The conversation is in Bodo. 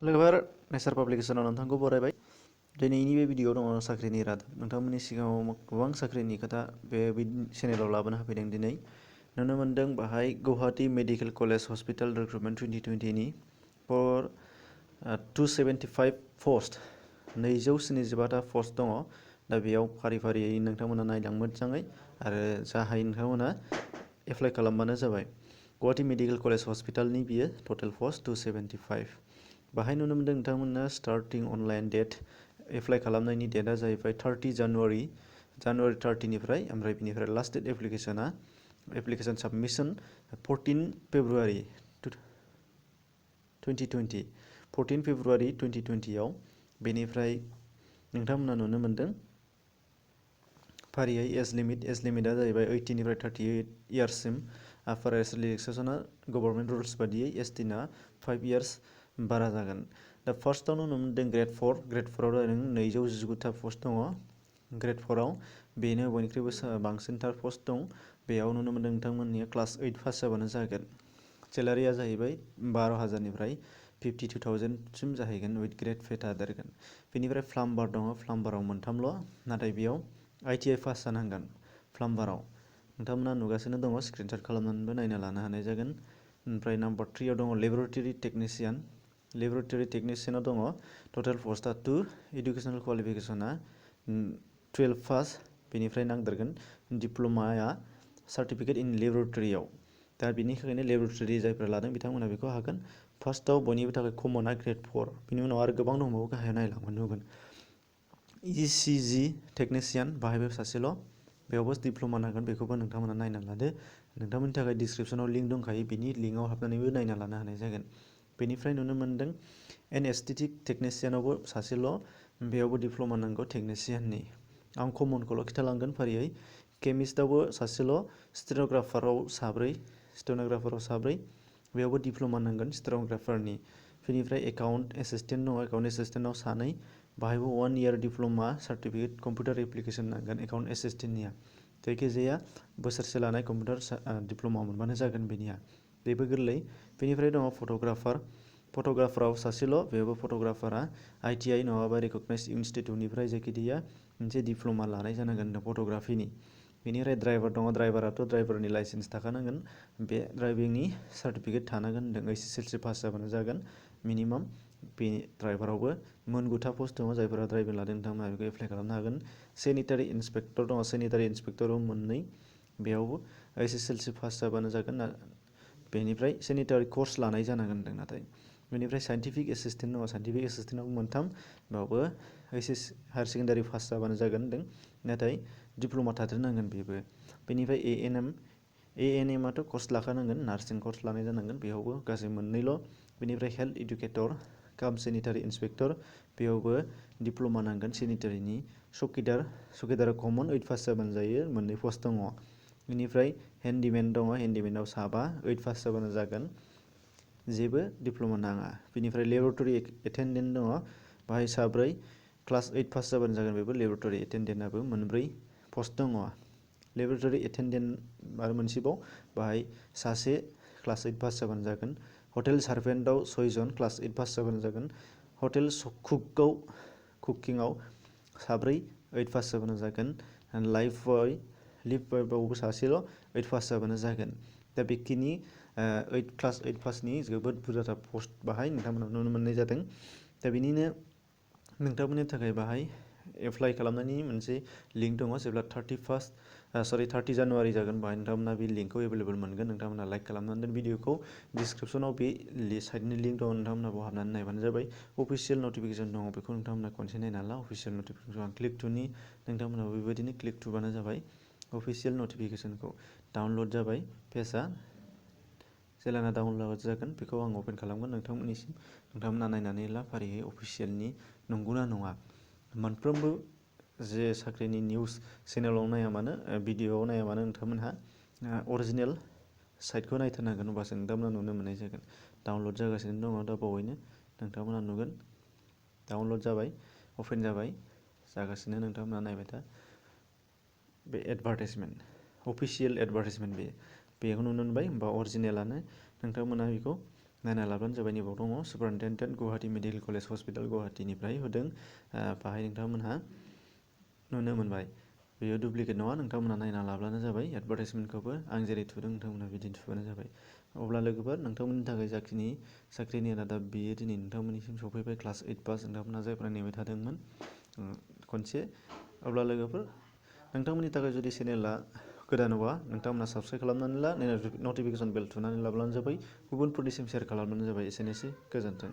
लोगोफोर नेचार पाब्लिकेसनाव नोंथांखौ बरायबाय। दिनैनि बे भिडिअ'आव दङ साख्रिनि रादाब। नोंथांमोननि सिगाङाव गोबां साख्रिनि खोथा बे चेनेलाव लाबोनो होफैदों। दिनै नुनो मोन्दों बाहाय Guwahati medical college hospital recruitment 2020 नि फर 275 पस्ट 275टा पस्ट दङ। दा बेयाव फारि फारियै नोंथांमोना नायलां मोजाङै आरो जा हायो नोंथांमोना एप्लाइ खालामबानो जाबाय। गुवाहाटी मेडिकेल कलेज हस्पिटालनि बियो टटेल पस्ट 275। बाहाय नुनो मोन्दों नोंथांमोना स्टार्टिं अनलाइन डेट एप्लाइ खालामनायनि डेटआ जाहैबाय 30 जानुवारि 30निफ्राय, ओमफ्राय बिनिफ्राय last date application submission 14 February 2020 14 February 2020 आव। बेनिफ्राय नोंथांमोना नुनो मोन्दों फारियै एज लिमिटआ जाहैबाय 18निफ्राय 38 इयार्ससिम। आफार एज रिलेक्सेसना गभर्नमेन्ट रुल्स बादियै एसटिना 5 इयार्स बारा जागोन। दा फार्स्टआवनो नुनो मोन्दों ग्रेड 4 आव जादों 219टा पस्ट दङ। ग्रेड 4आव बेनो बयनिख्रुइबो बांसिनथार पस्ट दं। बेयाव नुनो मोन्दों नोंथांमोननिया क्लास 8 पास जाबानो जागोन। सेलारिया जाहैबाय 12,000निफ्राय 52,000सिम जाहैगोन विथ ग्रेड पे थादेरगोन। बेनिफ्राय प्लाम्बार दङ। प्लाम्बाराव मोनथामल', नाथाय बेयाव ITI पास जानांगोन। प्लाम्बाराव नोंथांमोना नुगासिनो दङ, स्क्रिनशट खालामनानैबो नायना लानो हानाय जागोन। ओमफ्राय नाम्बार 3आव दङ लेबरेटरि टेकनिशियान। लेबरेटरि टेकनिशियानाव दङ टटेल पस्टआ 2, इडुकेसनेल क्वालिफिकेसना 12 पास। बेनिफ्राय नांदेरगोन डिप्ल'माया सार्टिफिकेट इन लेबरेटरियाव। दा बेनि थाखायनो लेबरेटरि जायफोरा लादों बिथांमोना बेखौ हागोन। फार्स्टआव बयनिबो थाखाय कमनआ ग्रेड 4। बिनि उनाव आरो गोबां दंबावो, गाहायाव नायलांबानो नुगोन। ECG टेकनिशियान बाहायबो सासेल', बेयावबो डिप्ल'मा नांगोन। बेखौबो नोंथांमोना नायना लादो। नोंथांमोननि थाखाय डिसक्रिपसनाव लिंक दंखायो, बिनि लिंकआव हाबनानैबो नायना लानो हानाय जागोन। बेनिफ्राय नुनो मोन्दों एनेस्थेटिक टेकनिशियानावबो सासेल', बेयावबो डिप्ल'मा नांगौ टेकनिशियाननि। आं कमनखौल' खिथालांगोन फारियै। केमिस्टआवबो सासेल', स्टेन'ग्राफाराव साब्रै, बेयावबो डिप्ल'मा नांगोन स्टेन'ग्राफारनि। बेनिफ्राय एकाउन्ट एसिस्टेन्ट दङ। एकाउन्ट एसिस्टेन्टआव सानै, बाहायबो 1 year diploma certificate computer application नांगोन एकाउन्ट एसिस्टेन्टनिया। जायखिजाया बोसोरसे लानाय कम्पिउटार डिप्ल'मा मोनबानो जागोन बेनिया, बेबो गोरलै। बेनिफ्राय दङ फट'ग्राफाराव सासेल', बेयावबो फट'ग्राफारा ITI नङाबा रिकगनाइज इनस्टिटिउटनिफ्राय जायखिजाया मोनसे डिप्ल'मा लानाय जानांगोन फट'ग्राफिनि। बेनिफ्राय ड्राइभार दङ। ड्राइभारनि लाइसेन्स थाखानांगोन। बे ड्राइभिंनि सार्टिफिकेट थानांगोन होनदों। SSLC पास जाबानो जागोन मिनिमाम। बे ड्राइभारावबो मोन 9टा पस्ट दङ। जायफोरा ड्राइभिं लादों नोंथांमोना बेखौ एप्लाइ खालामनो हागोन। सेनिटारि इन्सपेक्टर दङ। सेनिटारि इन्सपेक्टराव 2, बेयावबो SSLC पास जाबानो जागोन। बेनिफ्राय सेनिटारि कर्स लानाय जानांगोन होनदों नाथाय। बेनिफ्राय साइन्टिफिक एसिस्टेन्ट दङ। साइन्टिफिक एसिस्टेन्टआव 3, बेयावबो हायार सेकेन्डारि पास जाबानो जागोन होनदों, नाथाय डिप्ल'मा थादेरनांगोन बेबो। बेनिफ्राय ANMआथ' कर्स लाखानांगोन, नार्सिं कर्स लानाय जानांगोन, बेयावबो गासै 2ल'। बेनिफ्राय हेल्थ इडुकेटर काम सेनिटारि इन्सपेक्टर, बेयावबो डिप्ल'मा नांगोन सेनिटारिनि। सकिदारा कमन 8 पास जाबानो जायो, 2 पस्ट दङ। बेनिफ्राय हेन्डिमेन दङ। हेन्डिमेनाव 7, 8 पास जाबानो जागोन, जेबो डिप्ल'मा नाङा। बेनिफ्राय लेबरेटरि एटेन्डेन्ट दङ। बाहाय 4, क्लास 8 पास जाबानो जागोन। बेबो लेबरेटरि एटेन्डेन्टआबो 2 पस्ट दङ। लेबरेटरि एटेन्डेन्ट आरो मोनसेबाव, बाहाय सासे, क्लास 8 पास जाबानो जागोन। हटेल सार्भेन्टआव 6 जन, क्लास 8 पास जाबानो जागोन। हटेल कुकिंआव 4, 8 पास जाबानो जागोन। लाइफ बयआवबो सासेल', 8 पास जाबानो जागोन। दा बेखिनि क्लास 8 पासनि जोबोद बुरजाथार पस्ट बाहाय नोंथांमोना नुनो मोननाय जादों। दा बेनिनो नोंथांमोननि थाखाय बाहाय एप्लाइ खालामनायनि मोनसे लिंक दङ। जेब्ला 30 जानुवारि जागोन, बाहाय नोंथांमोना बे लिंकखौ एभेलेबल मोनगोन। नोंथांमोना लाइक खालामनानै दोन भिडिअखौ। डिसक्रिपसनाव बे साइटनि लिंक दङ, नोंथांमोना बेयाव हाबनानै नायबानो जाबाय। अफिसियेल नटिफिकेसन दङ, बेखौ नोंथांमोना खनसे नायना ला। अफिसियेल नटिफिकेसन क्लिक टुनि नोंथांमोना बेबायदिनो क्लिक टुबानो जाबाय। अफिसियेल नटिफिकेसनखौ डाउनलड जाबाय पेजआ। जेलाना डाउनलड जागोन, बेखौ आं अपेन खालामगोन नोंथांमोननिसिम। नोंथांमोना नायनानै ला फारियै अफिसियेलनि नंगौना नङा। मोनफ्रोमबो जे साख्रिनि निउस चेनेलाव नाया मानो, भिडिअआव नाया मानो, नोंथांमोनहा अरिजिनेल साइटखौ नायथारनांगोन, अब्लासो नोंथांमोना नुनो मोननाय जागोन। डाउनलड जागासिनो दङ दा बावैनो, नोंथांमोना नुगोन। डाउनलड जाबाय, अपेन जाबाय, जागासिनो, नोंथांमोना नायबाय था। बे एडभार्टाइजमेन्ट, अफिसियेल एडभार्टाइजमेन्ट बेखौ नुनो मोनबाय। होमबा अरिजिनेलानो, नोंथांमोना बेखौ नायना लाब्लानो जाबाय। नैबाव दङ superintendent Guwahati medical college hospital गुवाहाटिनिफ्राय होदों। बाहाय नोंथांमोनहा नुनो मोनबाय। बेयो डुप्लिकेट नङा, नोंथांमोनहा नायना लाब्लानो जाबाय। एडभार्टाइजमेन्टखौबो आं जेरै थुदों नोंथांमोनहा बिदिनो थुबानो जाबाय। अब्ला लोगोफोर, नोंथांमोननि थाखाय जाखिनि साख्रिनि रादाब बेयो दिनै नोंथांमोननिसिम सफैबाय। क्लास 8 पास नोंथांमोनहा जायफोरा नेबाय थादोंमोन खनसे। अब्ला लोगोफोर, नोंथांमोननि थाखाय जुदि चेनेला गोदानबा नोंथांमोनहा साबस्क्राइब खालामनानै ला, नटिफिकेसन बेल थुनानै लाब्लानो जाबाय। गुबुनफोरनिसिम शेयार खालामबानो जाबाय। एसेनोसै, गोजोन्थों।